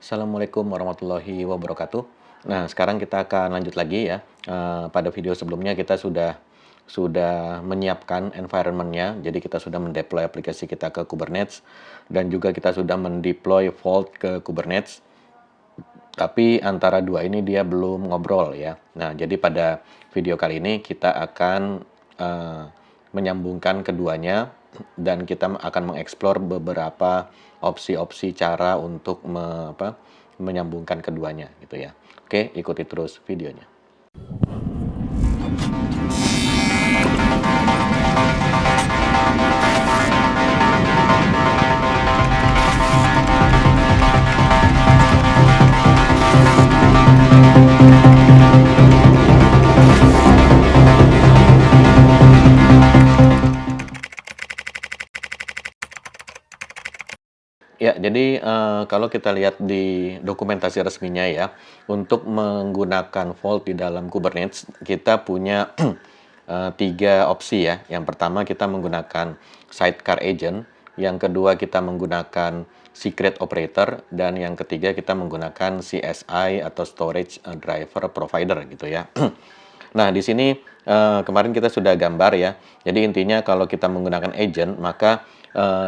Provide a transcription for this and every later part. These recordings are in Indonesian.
Assalamualaikum warahmatullahi wabarakatuh. Nah, sekarang kita akan lanjut lagi ya. Pada video sebelumnya kita sudah menyiapkan environment-nya. Jadi kita sudah mendeploy aplikasi kita ke Kubernetes dan juga kita sudah mendeploy Vault ke Kubernetes. Tapi antara dua ini dia belum ngobrol ya. Nah, jadi pada video kali ini kita akan menyambungkan keduanya dan kita akan mengeksplor beberapa opsi-opsi cara untuk menyambungkan keduanya gitu ya. Oke, ikuti terus videonya. Ya, jadi kalau kita lihat di dokumentasi resminya ya, untuk menggunakan Vault di dalam Kubernetes, kita punya 3 opsi ya. Yang pertama kita menggunakan sidecar agent, yang kedua kita menggunakan secret operator, dan yang ketiga kita menggunakan CSI atau storage driver provider gitu ya. Nah, di sini kemarin kita sudah gambar ya. Jadi intinya kalau kita menggunakan agent, maka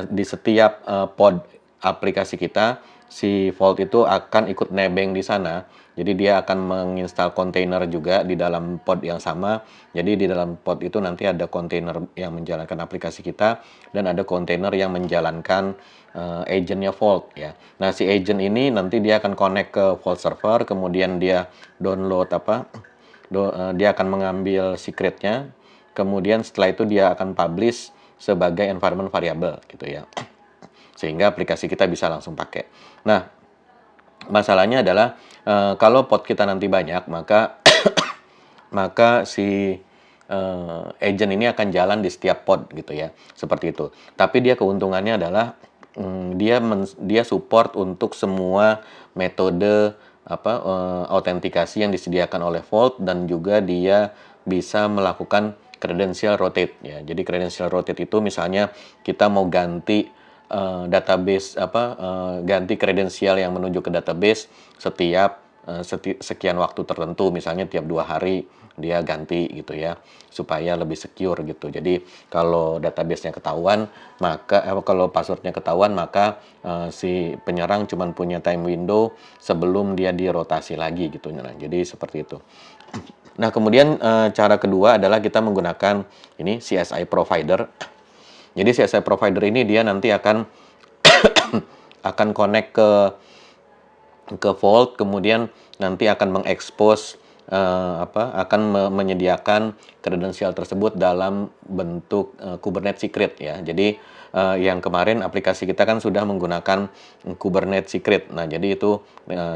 di setiap pod aplikasi kita, si Vault itu akan ikut nebeng di sana. Jadi dia akan menginstal kontainer juga di dalam pod yang sama. Jadi di dalam pod itu nanti ada kontainer yang menjalankan aplikasi kita dan ada kontainer yang menjalankan agentnya Vault ya. Nah, si agent ini nanti dia akan connect ke Vault server, kemudian dia download dia akan mengambil secretnya, kemudian setelah itu dia akan publish sebagai environment variable gitu ya, sehingga aplikasi kita bisa langsung pakai. Nah, masalahnya adalah kalau pod kita nanti banyak, maka si agent ini akan jalan di setiap pod gitu ya, seperti itu. Tapi dia keuntungannya adalah dia support untuk semua metode autentikasi yang disediakan oleh Vault, dan juga dia bisa melakukan credential rotate ya. Jadi credential rotate itu misalnya kita mau ganti database ganti kredensial yang menuju ke database setiap sekian waktu tertentu, misalnya tiap 2 hari dia ganti gitu ya, supaya lebih secure gitu. Jadi kalau database-nya ketahuan, maka kalau password-nya ketahuan, maka si penyerang cuma punya time window sebelum dia dirotasi lagi gitu. Nah, jadi seperti itu. Nah, kemudian cara kedua adalah kita menggunakan ini CSI provider. Jadi CSI provider ini dia nanti akan connect ke Vault, kemudian nanti akan mengekspos menyediakan kredensial tersebut dalam bentuk Kubernetes secret ya. Jadi yang kemarin aplikasi kita kan sudah menggunakan Kubernetes secret. Nah, jadi itu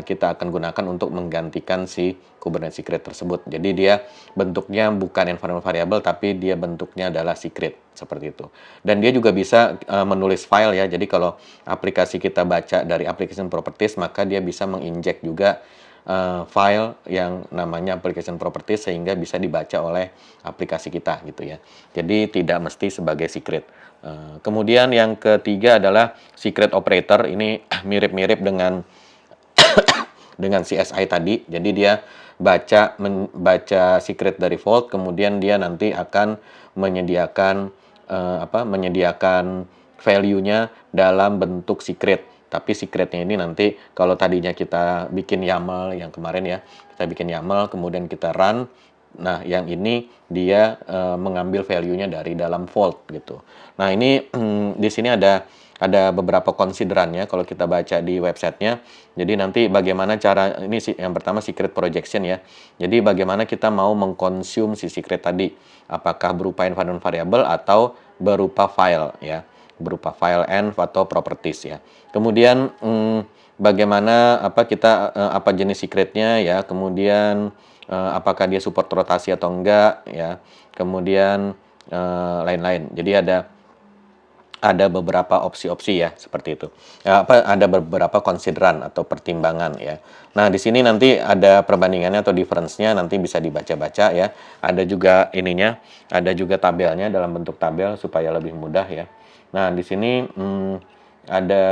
kita akan gunakan untuk menggantikan si Kubernetes secret tersebut. Jadi dia bentuknya bukan environment variable, tapi dia bentuknya adalah secret seperti itu. Dan dia juga bisa menulis file ya. Jadi kalau aplikasi kita baca dari application properties, maka dia bisa menginjek juga file yang namanya application properties sehingga bisa dibaca oleh aplikasi kita gitu ya. Jadi tidak mesti sebagai secret. Kemudian yang ketiga adalah secret operator. Ini mirip-mirip dengan CSI tadi. Jadi dia baca secret dari Vault, kemudian dia nanti akan menyediakan value-nya dalam bentuk secret. Tapi secretnya ini nanti kalau tadinya kita bikin YAML yang kemarin ya, kita bikin YAML kemudian kita run. Nah, yang ini dia mengambil value-nya dari dalam Vault gitu. Nah, ini di sini ada beberapa konsiderannya kalau kita baca di websitenya. Jadi nanti bagaimana cara, ini yang pertama secret projection ya. Jadi bagaimana kita mau mengkonsum si secret tadi. Apakah berupa environment variable atau berupa file ya. Berupa file env atau properties ya. Kemudian bagaimana apa jenis secretnya ya. Kemudian apakah dia support rotasi atau enggak ya. Kemudian lain-lain. Jadi ada beberapa opsi-opsi ya seperti itu. Ada beberapa konsideran atau pertimbangan ya. Nah, di sini nanti ada perbandingannya atau difference-nya, nanti bisa dibaca-baca ya. Ada juga ada juga tabelnya dalam bentuk tabel supaya lebih mudah ya. Nah, di sini ada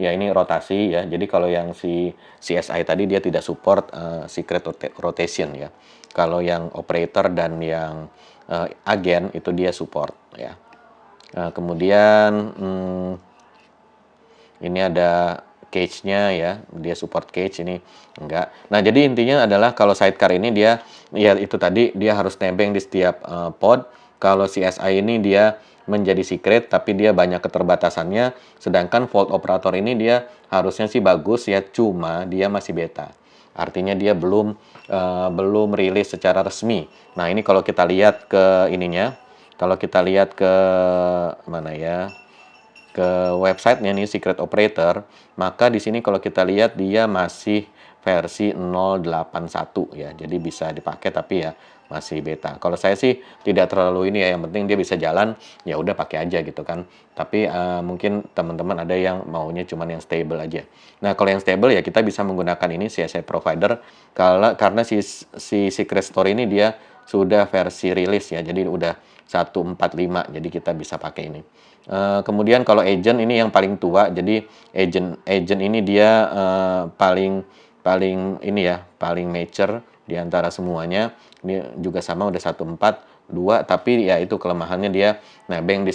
ya ini rotasi ya. Jadi kalau yang si CSI tadi dia tidak support secret rotation ya. Kalau yang operator dan yang agen itu dia support ya. Kemudian ini ada cage-nya ya, dia support cage, ini enggak. Nah, jadi intinya adalah kalau sidecar ini dia, ya itu tadi, dia harus nebeng di setiap pod. Kalau CSI ini dia menjadi secret, tapi dia banyak keterbatasannya. Sedangkan Vault Operator ini dia harusnya sih bagus ya, cuma dia masih beta. Artinya dia belum rilis secara resmi. Nah, ini kalau kita lihat ke ininya, kalau kita lihat ke mana ya, ke websitenya nih Secret Operator, maka di sini kalau kita lihat dia masih versi 081 ya. Jadi bisa dipakai tapi ya masih beta. Kalau saya sih tidak terlalu ini ya, yang penting dia bisa jalan, ya udah pakai aja gitu kan. Tapi mungkin teman-teman ada yang maunya cuman yang stable aja. Nah, kalau yang stable ya kita bisa menggunakan ini CSI provider karena si Secret Store ini dia sudah versi rilis ya. Jadi udah 145. Jadi kita bisa pakai ini. Kemudian kalau agent ini yang paling tua, jadi agent ini dia paling ini ya, paling mature di antara semuanya. Ini juga sama udah 142, tapi ya itu kelemahannya dia nebeng di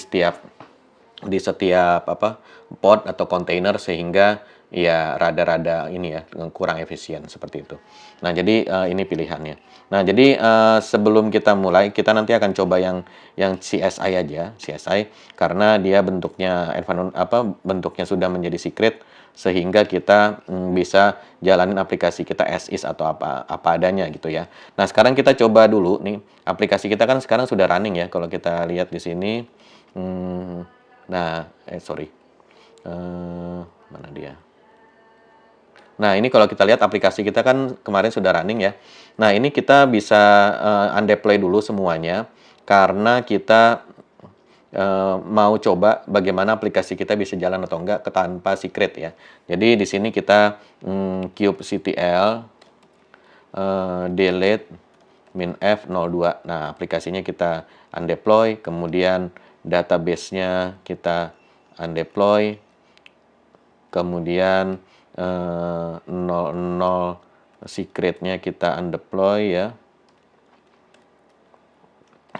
setiap apa pod atau kontainer, sehingga ya rada-rada ini ya kurang efisien seperti itu. Nah, jadi ini pilihannya. Nah, jadi sebelum kita mulai, kita nanti akan coba yang CSI aja, CSI, karena dia bentuknya sudah menjadi secret, sehingga kita bisa jalanin aplikasi kita as is atau apa adanya gitu ya. Nah, sekarang kita coba dulu nih, aplikasi kita kan sekarang sudah running ya. Kalau kita lihat di sini, nah, sorry, mana dia? Nah, ini kalau kita lihat aplikasi kita kan kemarin sudah running ya. Nah, ini kita bisa undeploy dulu semuanya, karena kita mau coba bagaimana aplikasi kita bisa jalan atau enggak tanpa secret ya. Jadi di sini kita kubectl delete minf02. Nah, aplikasinya kita undeploy, kemudian database-nya kita undeploy, kemudian 00 secret-nya kita undeploy ya.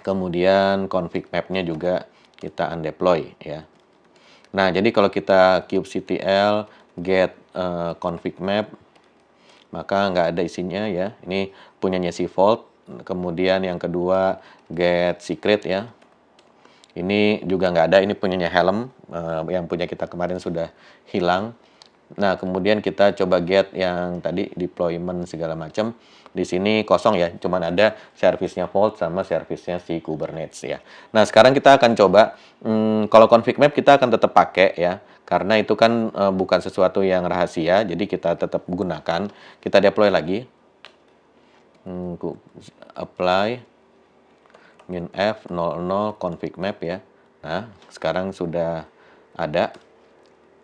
Kemudian config map-nya juga kita undeploy ya. Nah, jadi kalau kita kubectl get config map, maka nggak ada isinya ya. Ini punyanya si Vault. Kemudian yang kedua get secret ya. Ini juga nggak ada, ini punyanya Helm, yang punya kita kemarin sudah hilang. Nah, kemudian kita coba get yang tadi deployment segala macam. Di sini kosong ya, cuman ada servisnya Vault sama servisnya si Kubernetes ya. Nah, sekarang kita akan coba, kalau config map kita akan tetap pakai ya, karena itu kan bukan sesuatu yang rahasia, jadi kita tetap gunakan. Kita deploy lagi, apply minf 00 config map ya. Nah, sekarang sudah ada.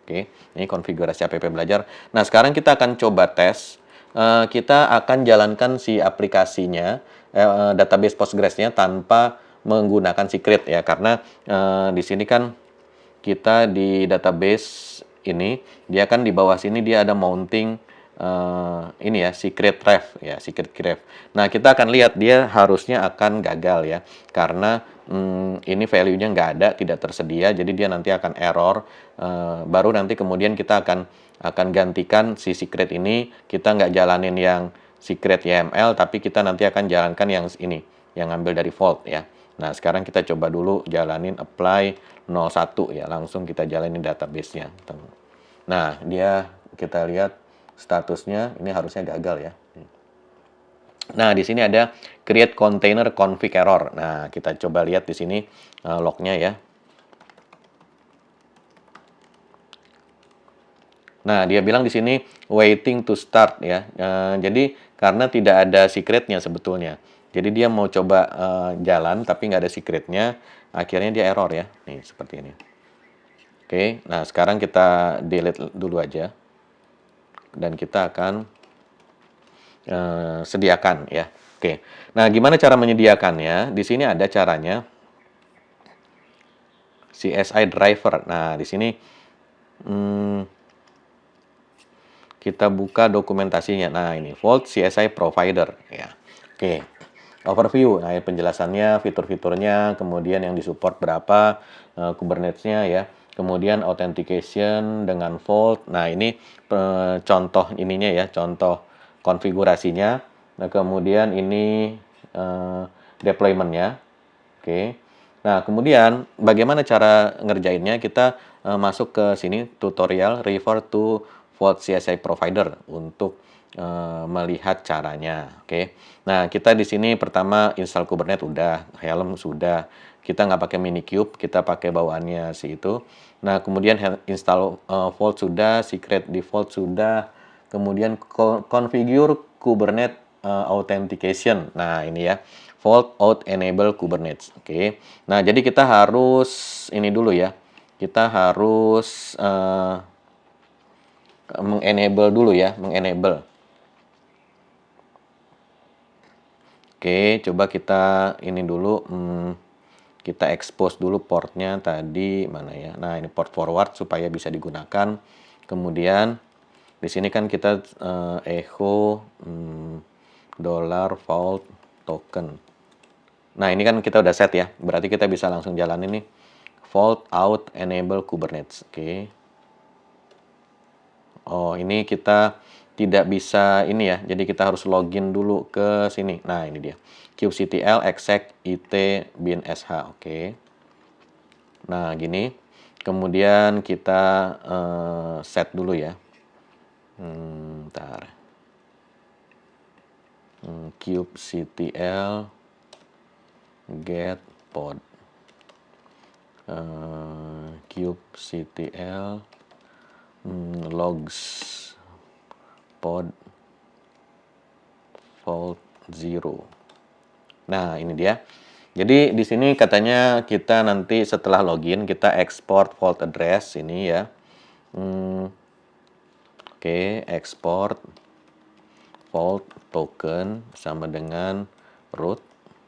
Oke, ini konfigurasi app belajar. Nah, sekarang kita akan coba tes. Kita akan jalankan si aplikasinya, database Postgres-nya tanpa menggunakan secret ya, karena di sini kan kita di database ini, dia kan di bawah sini dia ada mounting ini ya, secret ref ya, secret ref. Nah, kita akan lihat dia harusnya akan gagal ya, karena ini value-nya nggak ada, tidak tersedia, jadi dia nanti akan error. Baru nanti kemudian kita akan gantikan si secret ini, kita nggak jalanin yang secret YML, tapi kita nanti akan jalankan yang ini, yang ngambil dari Vault ya. Nah, sekarang kita coba dulu jalanin apply 01 ya, langsung kita jalanin database-nya. Nah, dia kita lihat statusnya ini harusnya gagal ya. Nah, di sini ada create container config error. Nah, kita coba lihat di sini lognya ya. Nah, dia bilang di sini waiting to start ya. Jadi karena tidak ada secretnya sebetulnya. Jadi dia mau coba jalan tapi nggak ada secretnya, akhirnya dia error ya. Nih seperti ini. Oke, nah sekarang kita delete dulu aja. Dan kita akan sediakan ya. Oke. Nah, gimana cara menyediakannya? Di sini ada caranya. CSI driver. Nah, di sini kita buka dokumentasinya. Nah, ini Vault CSI Provider ya. Oke. Overview. Nah, ini penjelasannya, fitur-fiturnya, kemudian yang disupport berapa, Kubernetes-nya ya. Kemudian authentication dengan Vault. Nah, ini contoh ininya ya, contoh konfigurasinya. Nah, kemudian ini deployment-nya. Oke. Nah, kemudian bagaimana cara ngerjainnya? Kita masuk ke sini tutorial refer to Vault CSI Provider untuk melihat caranya. Oke. Nah, kita di sini pertama install Kubernetes udah, Helm sudah. Kita nggak pakai Minikube, kita pakai bawaannya si itu. Nah, kemudian install Vault sudah, secret default sudah. Kemudian configure Kubernetes authentication. Nah, ini ya. Vault Auth Enable Kubernetes. Oke. Nah, jadi kita harus ini dulu ya. Kita harus mengenable dulu ya, mengenable. Oke, coba kita ini dulu, kita expose dulu portnya tadi mana ya. Nah, ini port forward supaya bisa digunakan. Kemudian di sini kan kita echo dollar vault token. Nah, ini kan kita udah set ya. Berarti kita bisa langsung jalan ini. Vault Auth Enable Kubernetes. Oke. Oh, ini kita tidak bisa ini ya. Jadi kita harus login dulu ke sini. Nah, ini dia. kubectl exec it bin sh. Oke. Nah, gini. Kemudian kita set dulu ya. Bentar. kubectl get pod. kubectl logs pod vault 0. Nah, ini dia. Jadi di sini katanya kita nanti setelah login kita export vault address ini ya. Oke, export vault token sama dengan root.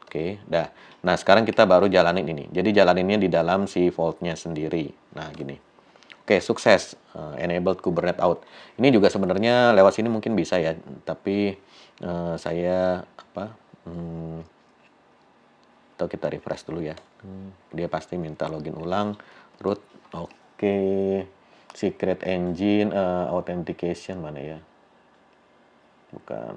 Oke, dah. Nah, sekarang kita baru jalanin ini. Jadi jalaninnya di dalam si vault-nya sendiri. Nah, gini. Oke, sukses. Enabled Kubernetes out. Ini juga sebenarnya lewat sini mungkin bisa ya, tapi saya apa? Atau kita refresh dulu ya. Dia pasti minta login ulang. Root. Oke. Secret engine authentication mana ya? Bukan.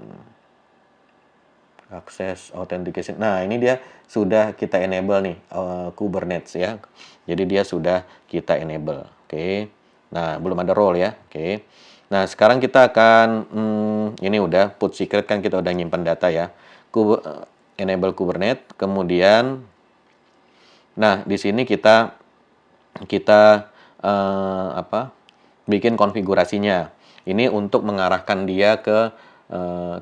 Akses authentication. Nah, ini dia sudah kita enable nih Kubernetes ya. Jadi dia sudah kita enable. Oke. Nah, belum ada role ya. Oke. Nah, sekarang kita akan ini udah put secret kan kita udah nyimpan data ya. Enable Kubernetes. Kemudian nah, di sini kita apa? Bikin konfigurasinya. Ini untuk mengarahkan dia ke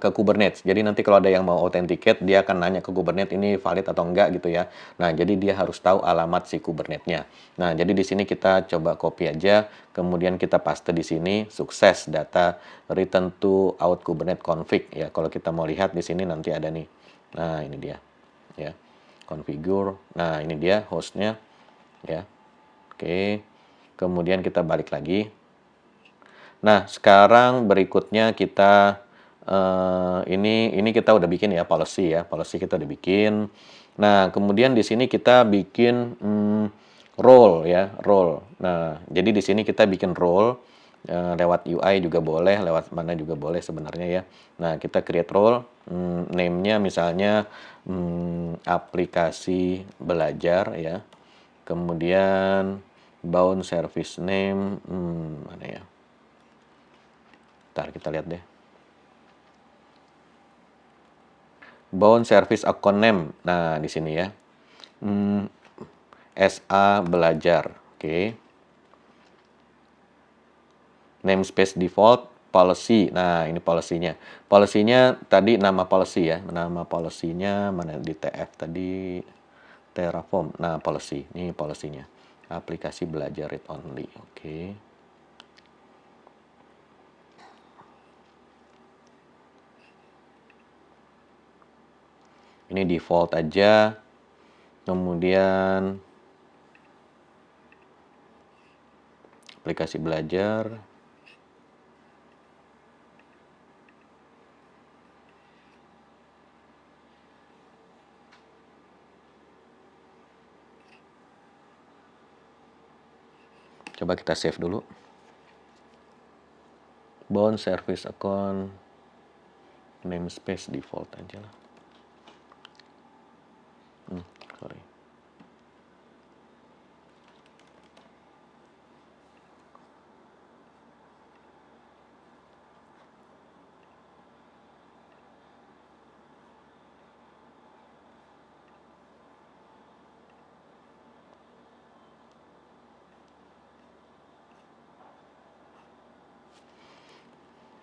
Kubernetes. Jadi nanti kalau ada yang mau authenticate, dia akan nanya ke Kubernetes ini valid atau enggak gitu ya. Nah, jadi dia harus tahu alamat si Kubernetes-nya. Nah, jadi di sini kita coba copy aja, kemudian kita paste di sini, sukses data return to out Kubernetes config ya. Kalau kita mau lihat di sini nanti ada nih. Nah, ini dia. Ya. Configure. Nah, ini dia hostnya ya. Oke. Kemudian kita balik lagi. Nah, sekarang berikutnya kita ini kita udah bikin ya policy ya. Policy kita udah bikin. Nah, kemudian di sini kita bikin role ya, role. Nah, jadi di sini kita bikin role lewat UI juga boleh, lewat mana juga boleh sebenarnya ya. Nah, kita create role, name-nya misalnya aplikasi belajar ya. Kemudian bound service name mana ya? Ntar kita lihat deh. Bound service account name. Nah, di sini ya. SA belajar. Oke. Namespace default policy. Nah, ini policy-nya. Policy-nya tadi nama policy ya. Nama policy-nya mana di TF tadi Terraform. Nah, policy. Ini policy-nya. Aplikasi belajar read only. Oke. Ini default aja. Kemudian aplikasi belajar. Coba kita save dulu. Bound service account namespace default aja lah. Sorry.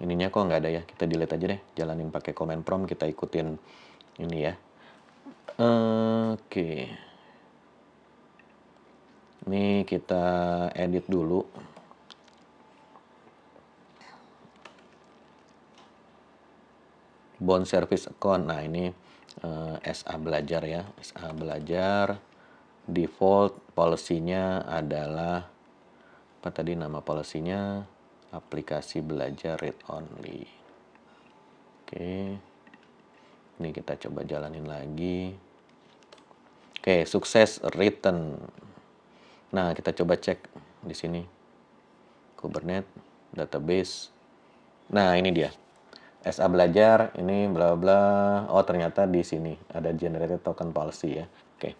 Ininya kok nggak ada ya, kita delete aja deh, jalanin pakai command prompt, kita ikutin ini ya. Oke. Ini kita edit dulu. Bond service account, nah ini SA belajar ya, SA belajar. Default policy-nya adalah, apa tadi nama policy-nya? Aplikasi belajar read only. Oke. Ini kita coba jalanin lagi. Oke, sukses written. Nah, kita coba cek di sini. Kubernetes, database. Nah, ini dia. SA belajar, ini bla bla. Oh, ternyata di sini ada generated token policy ya. Oke.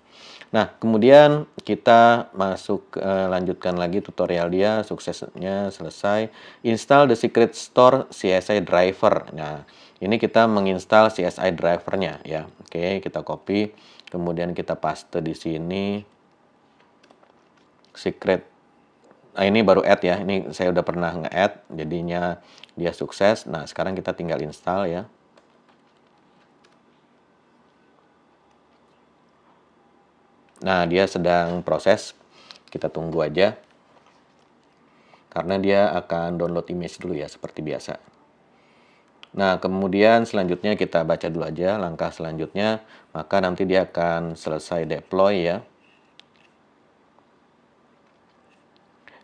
Nah, kemudian kita masuk lanjutkan lagi tutorial dia, suksesnya selesai. Install the secret store CSI driver. Nah, ini kita menginstal CSI drivernya ya. Oke, kita copy, kemudian kita paste di sini. Secret. Nah, ini baru add ya. Ini saya udah pernah nge-add, jadinya dia sukses. Nah, sekarang kita tinggal install ya. Nah, dia sedang proses. Kita tunggu aja. Karena dia akan download image dulu ya, seperti biasa. Nah, kemudian selanjutnya kita baca dulu aja langkah selanjutnya. Maka nanti dia akan selesai deploy ya.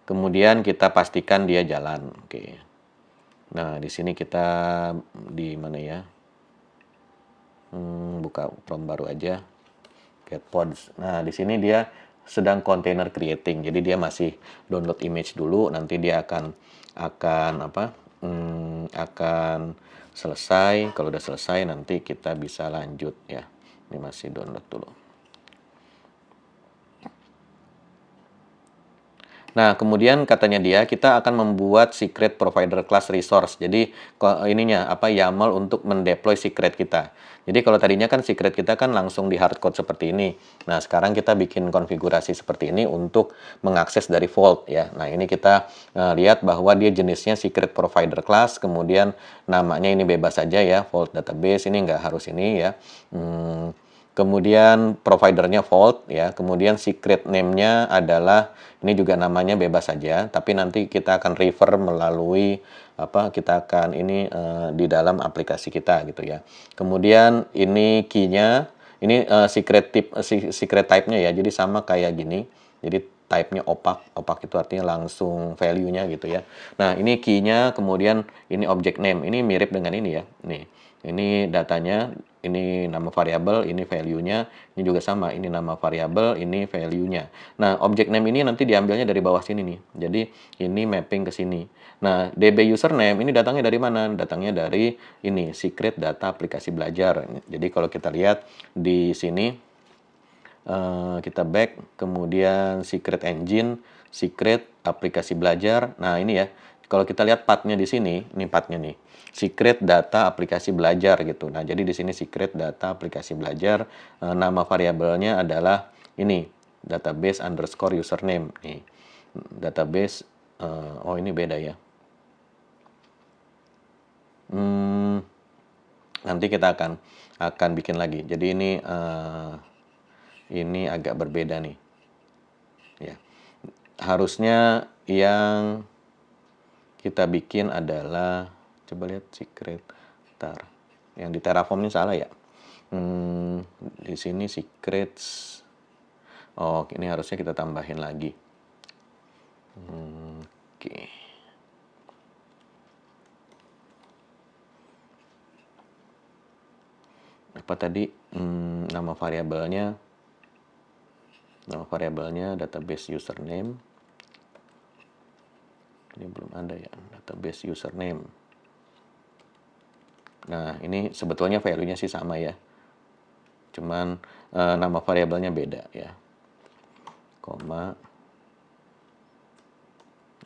Kemudian kita pastikan dia jalan. Oke. Nah, di sini kita di mana ya? Buka prompt baru aja. Get pods. Nah, di sini dia sedang container creating. Jadi dia masih download image dulu. Nanti dia akan apa? Akan selesai. Kalau udah selesai nanti kita bisa lanjut ya. Ini masih download dulu. Nah, kemudian katanya dia kita akan membuat secret provider class resource. Jadi ininya apa YAML untuk mendeploy secret kita. Jadi kalau tadinya kan secret kita kan langsung di hardcode seperti ini. Nah, sekarang kita bikin konfigurasi seperti ini untuk mengakses dari Vault ya. Nah, ini kita lihat bahwa dia jenisnya secret provider class, kemudian namanya ini bebas saja ya, Vault database, ini nggak harus ini ya. Kemudian providernya Vault ya, kemudian secret name-nya adalah ini juga namanya bebas saja, tapi nanti kita akan refer melalui apa kita akan ini di dalam aplikasi kita gitu ya. Kemudian ini key-nya, ini secret type-nya ya, jadi sama kayak gini. Jadi type-nya opak itu artinya langsung value-nya gitu ya. Nah, ini key-nya, kemudian ini object name, ini mirip dengan ini ya. Nih, ini datanya, ini nama variabel, ini value-nya, ini juga sama, ini nama variabel, ini value-nya. Nah, object name ini nanti diambilnya dari bawah sini nih. Jadi, ini mapping ke sini. Nah, DB username ini datangnya dari mana? Datangnya dari ini, secret data aplikasi belajar. Jadi, kalau kita lihat di sini, kita back, kemudian secret engine, secret aplikasi belajar. Nah, ini ya, kalau kita lihat path-nya di sini, ini path-nya nih. Secret data aplikasi belajar gitu. Nah, jadi di sini secret data aplikasi belajar, nama variabelnya adalah ini, database underscore username. Nih, database, oh ini beda ya. Nanti kita akan bikin lagi. Jadi ini agak berbeda nih. Ya. Harusnya yang kita bikin adalah, coba lihat secret, ntar yang di Terraform ini salah ya. Di sini secrets, oh ini harusnya kita tambahin lagi. Oke. Apa tadi nama variabelnya database username. Ini belum ada ya, database username. Nah, ini sebetulnya value-nya sih sama ya. Cuman nama variabelnya beda ya. Koma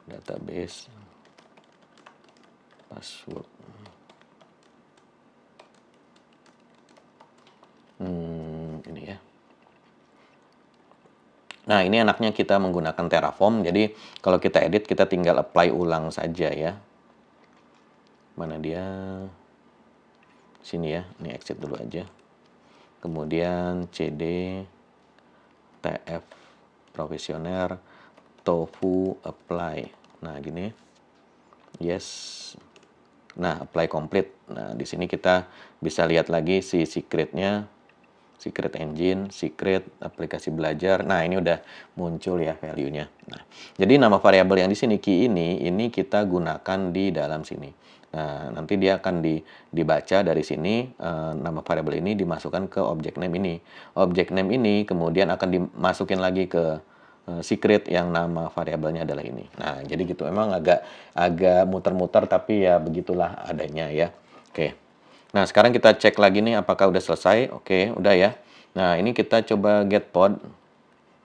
database password. Ini ya. Nah, ini enaknya kita menggunakan Terraform. Jadi, kalau kita edit, kita tinggal apply ulang saja ya. Mana dia? Sini ya. Ini exit dulu aja. Kemudian cd tf provisioner tofu apply. Nah, gini. Yes. Nah, apply complete. Nah, di sini kita bisa lihat lagi si secret-nya. Secret engine, secret, aplikasi belajar. Nah, ini udah muncul ya value-nya. Nah, jadi nama variabel yang di sini key ini kita gunakan di dalam sini. Nah, nanti dia akan dibaca dari sini, nama variabel ini dimasukkan ke object name ini. Object name ini kemudian akan dimasukin lagi ke secret yang nama variabelnya adalah ini. Nah, jadi gitu. Emang agak muter-muter tapi ya begitulah adanya ya. Oke. Nah, sekarang kita cek lagi nih apakah udah selesai. Oke, udah ya. Nah, ini kita coba get pod.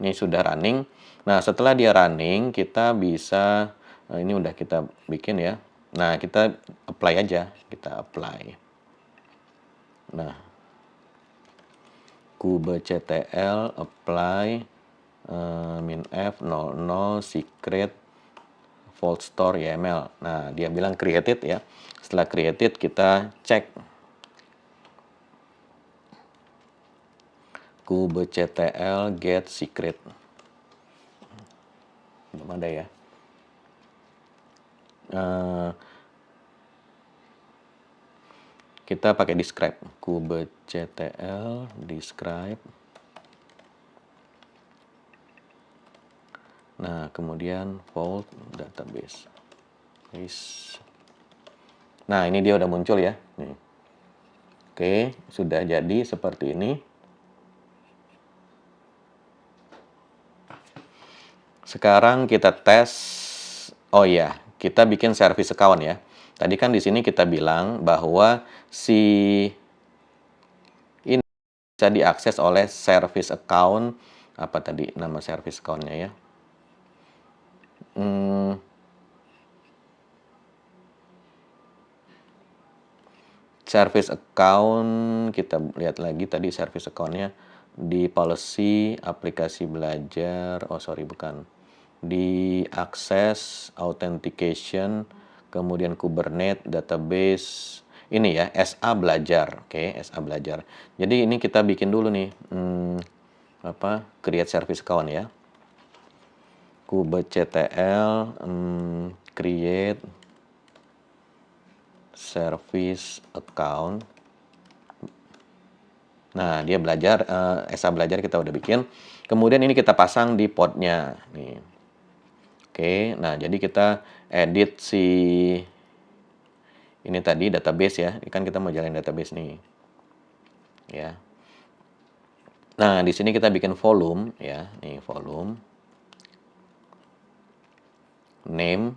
Ini sudah running. Nah, setelah dia running, kita bisa, ini udah kita bikin ya. Nah, kita apply aja. Kita apply. Nah, kubectl apply minf 00 secret vault store YML. Nah, dia bilang created ya. Setelah created, kita cek kubectl get secret. Belum ada ya. Kita pakai describe. kubectl describe. Nah, kemudian vault database. Nah, ini dia udah muncul ya. Nih. Oke, sudah jadi seperti ini. Sekarang kita tes. Oh iya, kita bikin service account ya. Tadi kan di sini kita bilang bahwa si ini bisa diakses oleh service account. Apa tadi nama service account-nya ya? Service account, kita lihat lagi tadi service account-nya di policy, aplikasi belajar, oh sorry bukan, di access, authentication, kemudian Kubernetes, database, ini ya, SA belajar, oke, SA belajar. Jadi ini kita bikin dulu nih, create service account ya. kubectl create service account. Nah, dia belajar, SA belajar kita udah bikin. Kemudian ini kita pasang di podnya. Nih. Oke, nah jadi kita edit si ini tadi database ya. Ini kan kita mau jalan database nih. Ya. Nah, di sini kita bikin volume ya. Nih, volume. Name.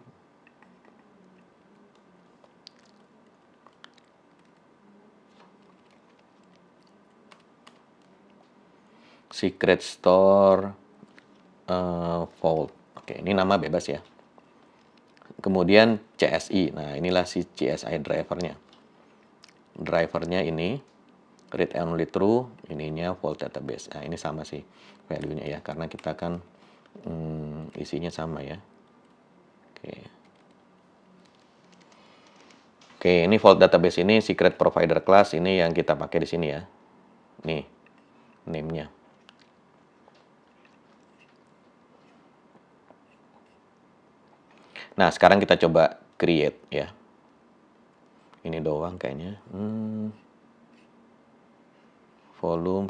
Secret store vault. Oke, ini nama bebas ya. Kemudian CSI. Nah, inilah si CSI drivernya. Drivernya ini read only true, ininya vault database. Nah, ini sama sih value-nya ya, karena kita kan isinya sama ya. Oke. Oke, ini vault database ini secret provider class ini yang kita pakai di sini ya. Nih, name-nya. Nah, sekarang kita coba create ya. Ini doang kayaknya. Volume.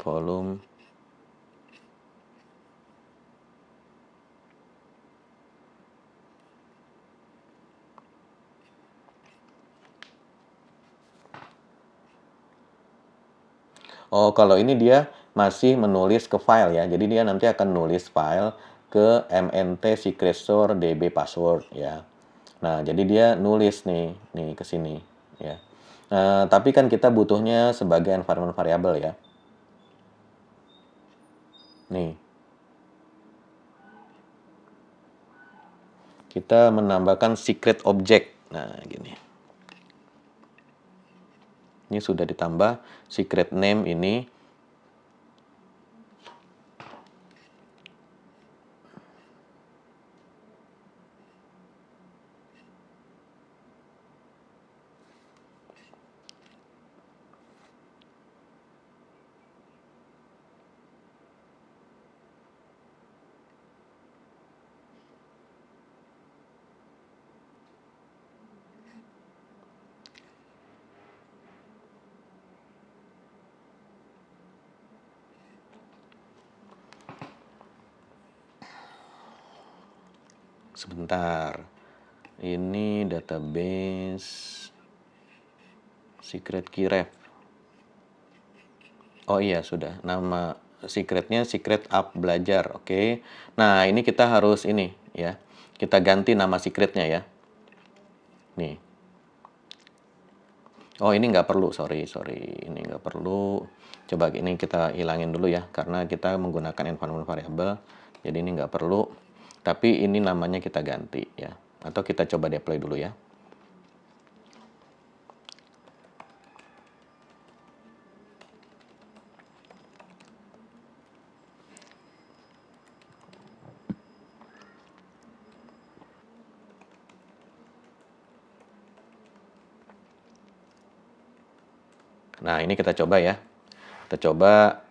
Oh, kalau ini dia masih menulis ke file ya. Jadi dia nanti akan nulis file ke mnt secret store db password ya. Nah, jadi dia nulis nih ke sini ya. Tapi kan kita butuhnya sebagai environment variable ya. Nih, kita menambahkan secret object. Nah, gini. Ini sudah ditambah secret name ini. Sebentar. Ini database secret key ref. Oh iya, sudah. Nama secretnya secret app belajar. Oke. Nah, ini kita harus ini ya. Kita ganti nama secretnya ya. Nih. Oh, ini nggak perlu. Sorry. Ini nggak perlu. Coba ini kita hilangin dulu ya. Karena kita menggunakan environment variable. Jadi ini nggak perlu. Tapi ini namanya kita ganti ya. Atau kita coba deploy dulu ya. Nah, ini kita coba ya. Kita coba.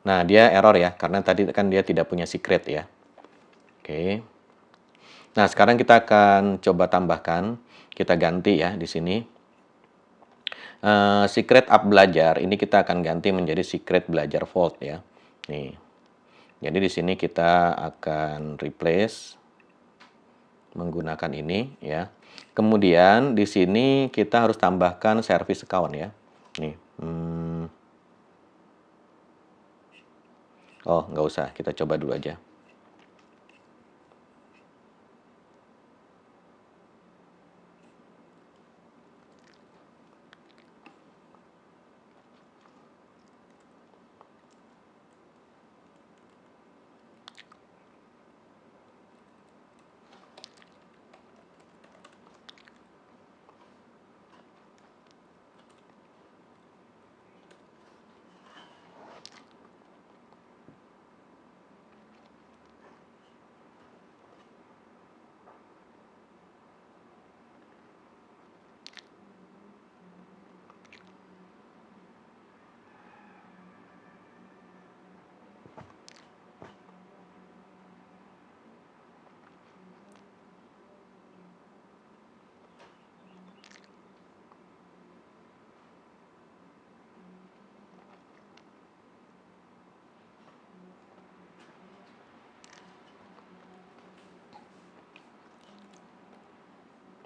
Nah, dia error ya, karena tadi kan dia tidak punya secret ya. Oke. Nah, sekarang kita akan coba tambahkan, kita ganti ya di sini. Secret app belajar, ini kita akan ganti menjadi secret belajar vault ya. Nih. Jadi di sini kita akan replace menggunakan ini ya. Kemudian di sini kita harus tambahkan service account ya. Nih. Oh, nggak usah, kita coba dulu aja.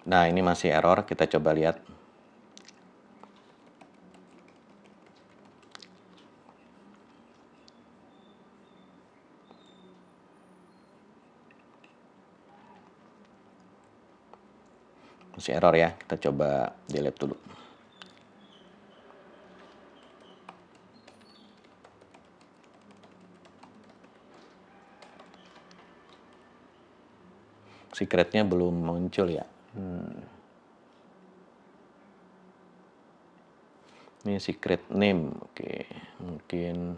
Nah, ini masih error, kita coba lihat. Masih error ya, kita coba delete dulu. Secretnya belum muncul ya. Ini secret name, oke. Mungkin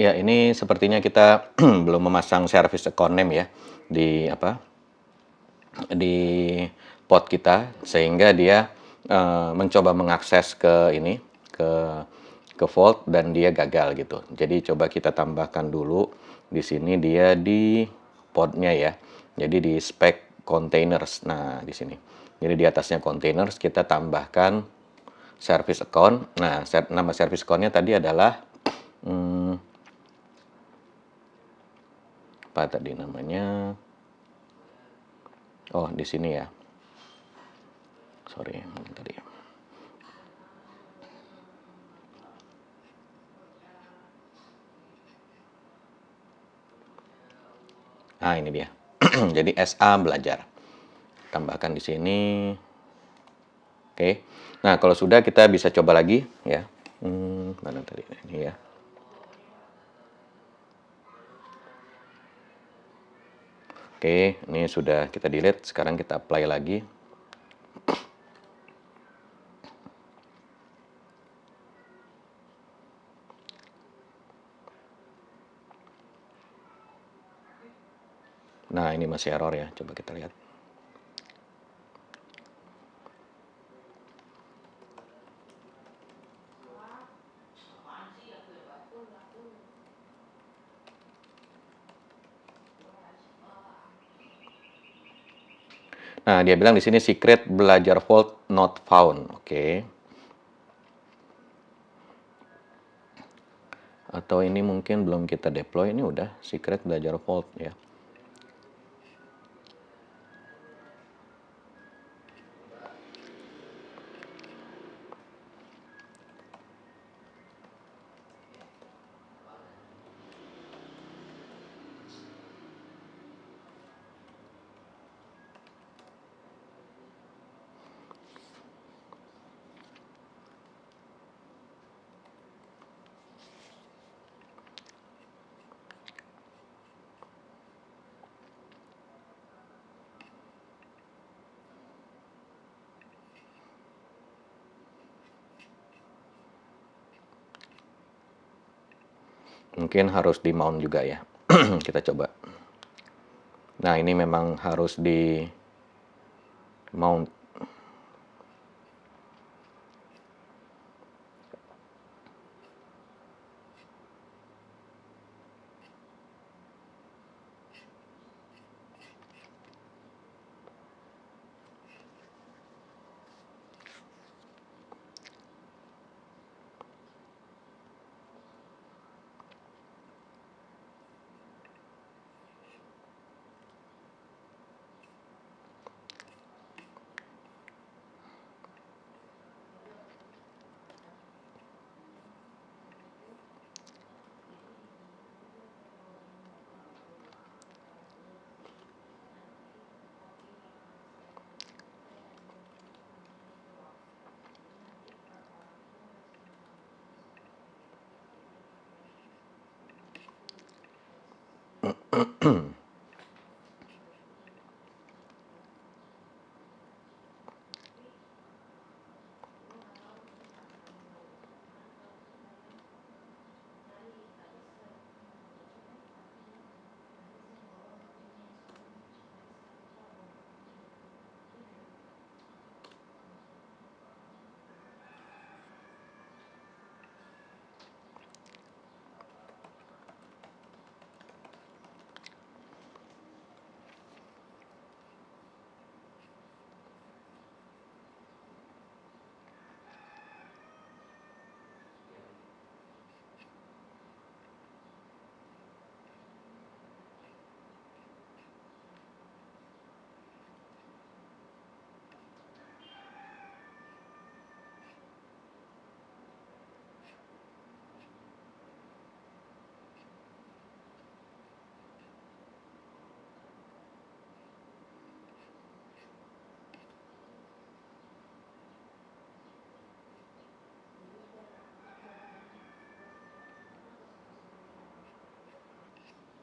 Ya, ini sepertinya kita belum memasang service account name ya di apa di pot kita, sehingga dia mencoba mengakses ke ini ke Vault dan dia gagal gitu. Jadi coba kita tambahkan dulu di sini dia di podnya ya. Jadi di spec containers. Nah, di sini. Jadi di atasnya containers kita tambahkan service account. Nah, nama service account-nya tadi adalah hmm, apa tadi namanya? Oh, di sini ya. Sorry, tadi. Nah, ini dia. Jadi SA belajar. Tambahkan di sini. Oke. Nah, kalau sudah kita bisa coba lagi ya. Mana tadi? Ini ya. Oke, ini sudah kita delete. Sekarang kita apply lagi. Nah, ini masih error ya. Coba kita lihat. Nah, dia bilang di sini secret belajar vault not found. Oke. Atau ini mungkin belum kita deploy. Ini udah secret belajar vault ya. Mungkin harus di mount juga ya. Kita coba. Nah, ini memang harus di mount.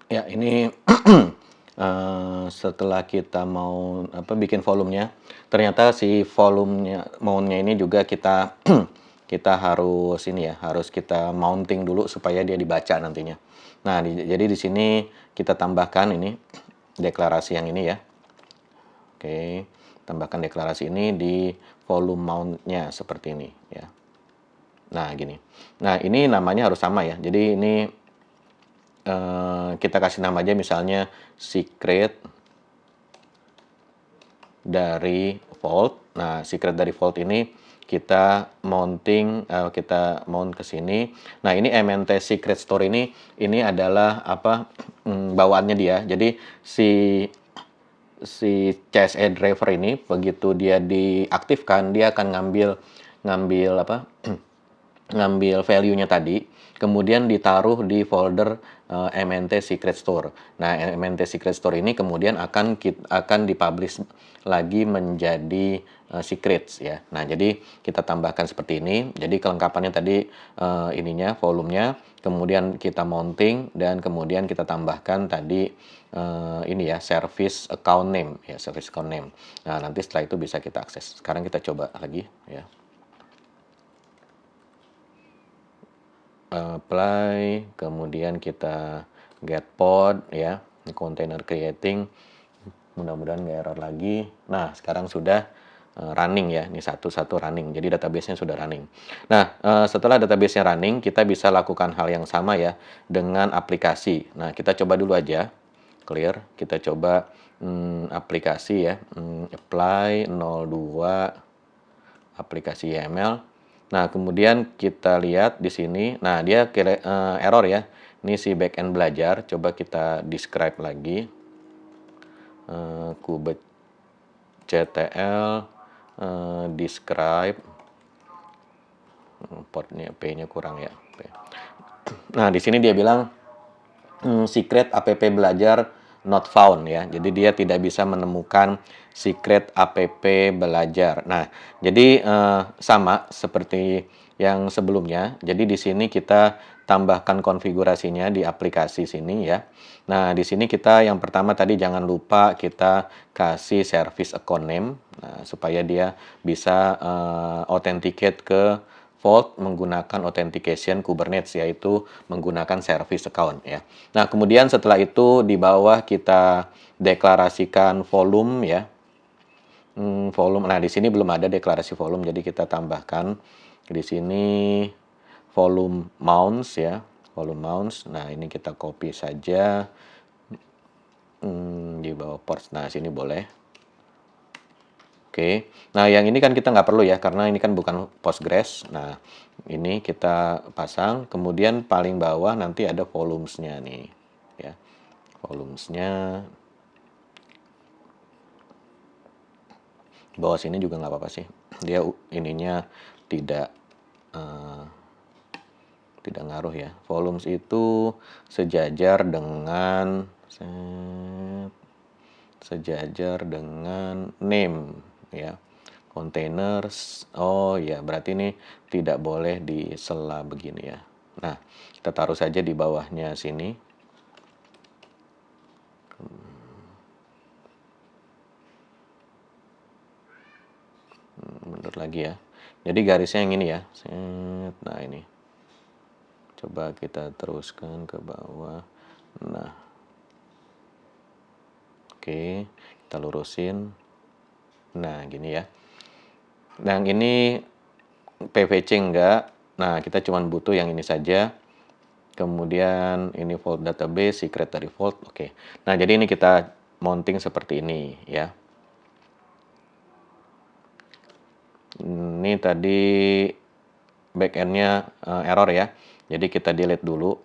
Ya, ini setelah kita mau bikin volumenya, ternyata si volumenya mount-nya ini juga kita kita harus ini ya, harus kita mounting dulu supaya dia dibaca nantinya. Nah, jadi di sini kita tambahkan ini deklarasi yang ini ya. Oke, tambahkan deklarasi ini di volume mount-nya seperti ini ya. Nah, gini. Nah, ini namanya harus sama ya. Jadi ini kita kasih nama aja misalnya secret dari Vault. Nah, secret dari Vault ini kita mounting, kita mount ke sini. Nah, ini MNT Secret Store ini adalah apa bawaannya dia. Jadi si CSE driver ini begitu dia diaktifkan, dia akan ngambil ngambil apa? ngambil value-nya tadi, kemudian ditaruh di folder MNT Secret Store. Nah, MNT Secret Store ini kemudian akan dipublish lagi menjadi secrets ya. Nah, jadi kita tambahkan seperti ini. Jadi kelengkapannya tadi ininya, volumenya, kemudian kita mounting dan kemudian kita tambahkan tadi ini ya, service account name ya, service account name. Nah, nanti setelah itu bisa kita akses. Sekarang kita coba lagi ya. Apply, kemudian kita get pod ya, container creating, mudah-mudahan nggak error lagi. Nah, sekarang sudah running ya, ini satu-satu running, jadi database-nya sudah running. Nah, setelah database-nya running, kita bisa lakukan hal yang sama ya dengan aplikasi. Nah, kita coba dulu aja, clear, kita coba aplikasi ya, apply 02 aplikasi YAML. Nah, kemudian kita lihat di sini. Nah, dia error ya. Ini si backend belajar. Coba kita describe lagi. kubectl describe. Portnya P-nya kurang ya. Nah, di sini dia bilang secret app belajar not found ya. Jadi dia tidak bisa menemukan secret app belajar. Nah, jadi sama seperti yang sebelumnya. Jadi di sini kita tambahkan konfigurasinya di aplikasi sini ya. Nah, di sini kita yang pertama tadi jangan lupa kita kasih service account name. Nah, supaya dia bisa authenticate ke Vault menggunakan authentication Kubernetes, yaitu menggunakan service account ya. Nah, kemudian setelah itu di bawah kita deklarasikan volume ya. Volume. Nah, di sini belum ada deklarasi volume, jadi kita tambahkan di sini volume mounts ya, volume mounts. Nah, ini kita copy saja di bawah ports. Nah, sini boleh. Oke, nah yang ini kan kita nggak perlu ya, karena ini kan bukan Postgres. Nah, ini kita pasang, kemudian paling bawah nanti ada volumesnya nih, ya. Volumesnya, bawah sini juga nggak apa-apa sih. Dia ininya tidak eh, tidak ngaruh ya. Volumes itu sejajar dengan sejajar dengan name ya. Containers, oh ya berarti ini tidak boleh di sela begini ya. Nah, kita taruh saja di bawahnya sini. Mundur lagi ya. Jadi garisnya yang ini ya. Nah, ini. Coba kita teruskan ke bawah. Nah, oke, kita lurusin. Nah, gini ya. Nah, yang ini PVC enggak. Nah, kita cuma butuh yang ini saja. Kemudian ini Vault database, secret dari Vault. Oke. Nah, jadi ini kita mounting seperti ini ya. Ini tadi backendnya error ya. Jadi kita delete dulu.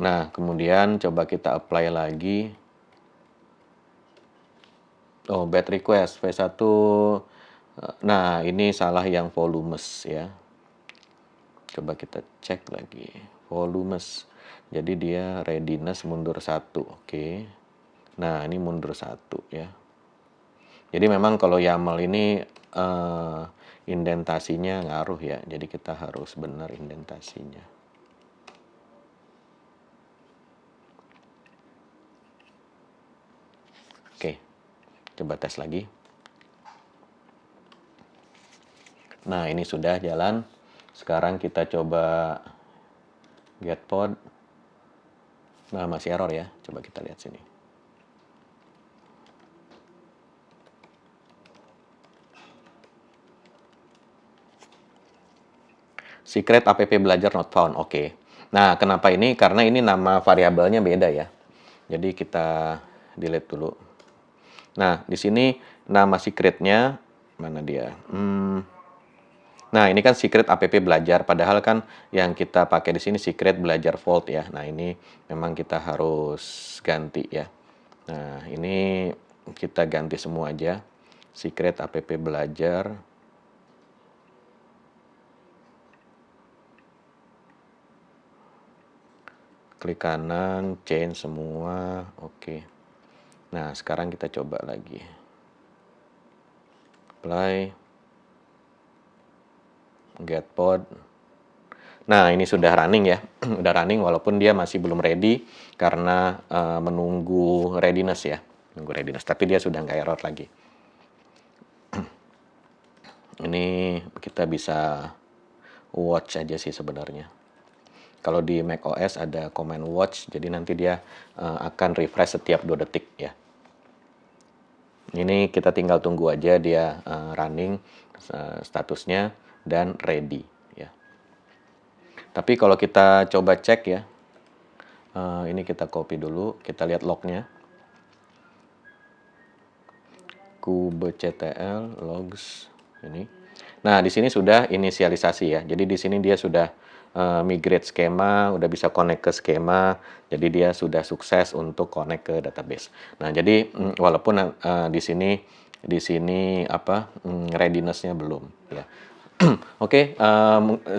Nah, kemudian coba kita apply lagi. Oh, bad request V1. Nah, ini salah yang volumes ya. Coba kita cek lagi. Volumes. Jadi dia readiness mundur 1. Oke. Nah, ini mundur 1 ya. Jadi memang kalau YAML ini indentasinya ngaruh ya. Jadi kita harus benar indentasinya. Oke. Coba tes lagi. Nah, ini sudah jalan. Sekarang kita coba get pod. Nah, masih error ya. Coba kita lihat sini. Secret app belajar not found. Oke. Nah, kenapa ini? Karena ini nama variabelnya beda ya. Jadi kita delete dulu. Nah, di sini nama secretnya mana dia? Nah, ini kan secret app belajar. Padahal kan yang kita pakai di sini secret belajar Vault ya. Nah, ini memang kita harus ganti ya. Nah, ini kita ganti semua aja. Secret app belajar. Klik kanan, change semua. Oke. Nah, sekarang kita coba lagi. Apply. Get pod. Nah, ini sudah running ya. Udah running walaupun dia masih belum ready karena menunggu readiness ya. Menunggu readiness. Tapi dia sudah nggak error lagi. Ini kita bisa watch aja sih sebenarnya. Kalau di macOS ada command watch, jadi nanti dia akan refresh setiap 2 detik ya. Ini kita tinggal tunggu aja dia running statusnya dan ready ya. Tapi kalau kita coba cek ya, ini kita copy dulu, kita lihat lognya. kubectl logs ini. Nah, di sini sudah inisialisasi ya. Jadi di sini dia sudah migrate skema, udah bisa connect ke skema. Jadi dia sudah sukses untuk connect ke database. Nah, jadi walaupun di sini apa readiness-nya belum ya. Oke,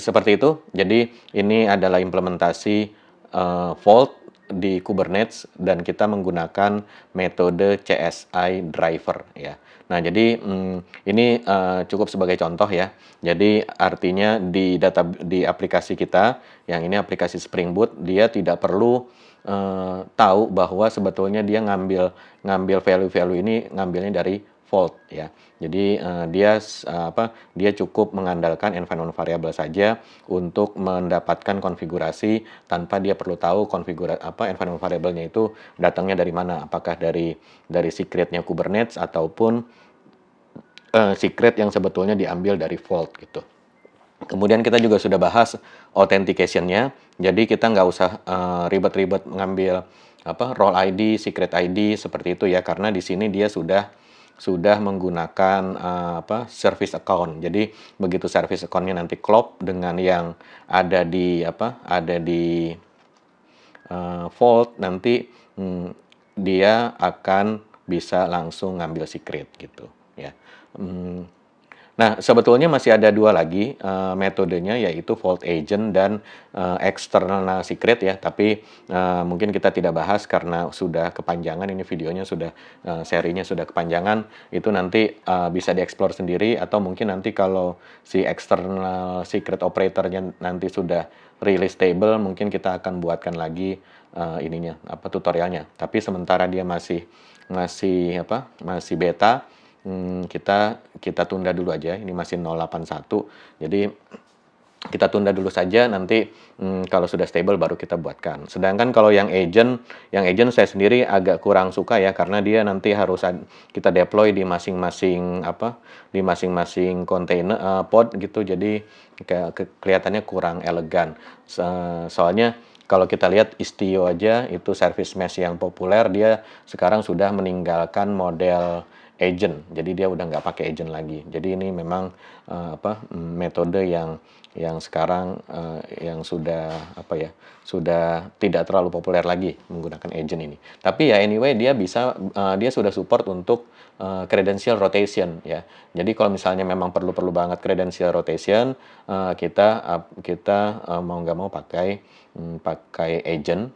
seperti itu. Jadi ini adalah implementasi Vault di Kubernetes dan kita menggunakan metode CSI driver ya. Nah, jadi ini cukup sebagai contoh ya. Jadi artinya di aplikasi kita, yang ini aplikasi Spring Boot, dia tidak perlu tahu bahwa sebetulnya dia ngambil value-value ini ngambilnya dari Vault ya. Jadi dia cukup mengandalkan environment variable saja untuk mendapatkan konfigurasi tanpa dia perlu tahu environment variable-nya itu datangnya dari mana, apakah dari secret-nya Kubernetes ataupun secret yang sebetulnya diambil dari Vault gitu. Kemudian kita juga sudah bahas authentication-nya. Jadi kita nggak usah ribet-ribet mengambil role ID, secret ID seperti itu ya, karena di sini dia sudah menggunakan service account. Jadi begitu service account-nya nanti klop dengan yang ada di Vault, nanti dia akan bisa langsung ngambil secret gitu ya. Nah, sebetulnya masih ada 2 lagi metodenya, yaitu Vault Agent dan external secret ya. Tapi mungkin kita tidak bahas karena sudah kepanjangan. Ini videonya sudah serinya sudah kepanjangan. Itu nanti bisa dieksplor sendiri, atau mungkin nanti kalau si external secret operatornya nanti sudah rilis stable, mungkin kita akan buatkan lagi tutorialnya. Tapi sementara dia masih beta. Kita tunda dulu aja, ini masih 081, jadi kita tunda dulu saja, nanti kalau sudah stable baru kita buatkan. Sedangkan kalau yang agent saya sendiri agak kurang suka ya, karena dia nanti harus kita deploy di masing-masing container pod gitu, jadi kelihatannya kurang elegan. Soalnya kalau kita lihat Istio aja, itu service mesh yang populer, dia sekarang sudah meninggalkan model agent, jadi dia udah nggak pakai agent lagi. Jadi ini memang metode yang sekarang yang sudah tidak terlalu populer lagi menggunakan agent ini. Tapi ya anyway, dia sudah support untuk credential rotation ya. Jadi kalau misalnya memang perlu banget credential rotation, kita mau nggak mau pakai agent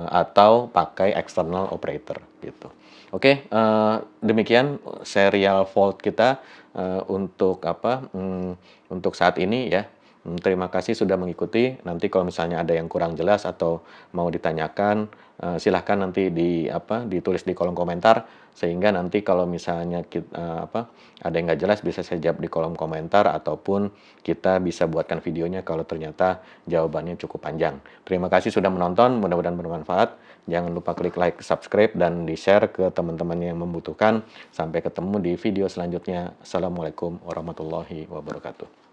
atau pakai external operator gitu. Oke, demikian serial Vault kita untuk saat ini ya. Terima kasih sudah mengikuti. Nanti kalau misalnya ada yang kurang jelas atau mau ditanyakan, silahkan nanti ditulis di kolom komentar, sehingga nanti kalau misalnya ada yang nggak jelas bisa saya jawab di kolom komentar, ataupun kita bisa buatkan videonya kalau ternyata jawabannya cukup panjang. Terima kasih sudah menonton, mudah-mudahan bermanfaat. Jangan lupa klik like, subscribe, dan di-share ke teman-teman yang membutuhkan. Sampai ketemu di video selanjutnya. Assalamualaikum warahmatullahi wabarakatuh.